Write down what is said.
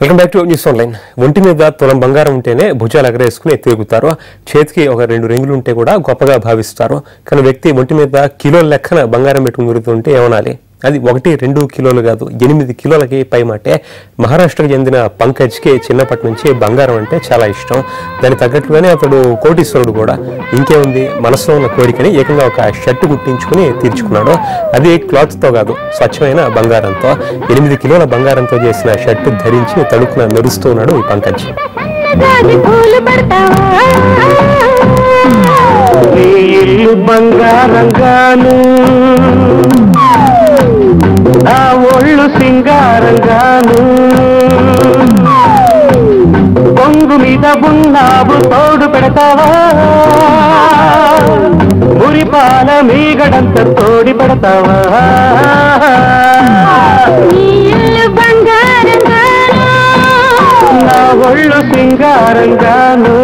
Welcome back to news online. ఒంటి మీద తులం బంగారం ఉంటేనే భుజాలు ఎగరేసుకుని తిరుగుతారు. చేతికి ఒక 2 రింగులు ఉంటే కూడా గొప్పగా భావిస్తారు. కానీ వ్యక్తి ఒంటి మీద కిలోల లెక్కన బంగారం పెట్టుకుని తిరుగుతుంటే ఏమనాలి? అది 1-2 కిలోలు కాదు, 8 కిలోలకి పైమాటే. మహారాష్ట్రకు చెందిన పంకజ్కి చిన్నప్పటి నుంచి బంగారం అంటే చాలా ఇష్టం. దానికి తగ్గట్లుగానే అతడు కోటీశ్వరుడు కూడా. ఇంకేముంది, మనసులో ఉన్న కోరికని ఏకంగా ఒక షర్టు కుట్టించుకుని తీర్చుకున్నాడు. అది క్లాత్తో కాదు, స్వచ్ఛమైన బంగారంతో. 8 కిలోల బంగారంతో చేసిన షర్టు ధరించి తడుకున మెరుస్తూ ఉన్నాడు ఈ పంకజ్. బంగారంగాను నా ఒళ్ళు సింగారంగాను కొంగు మీద ఉన్నావు తోడు పెడతావా మురిపాల మీగడంత తోడి పెడతావా నా ఒళ్ళు సింగారంగాను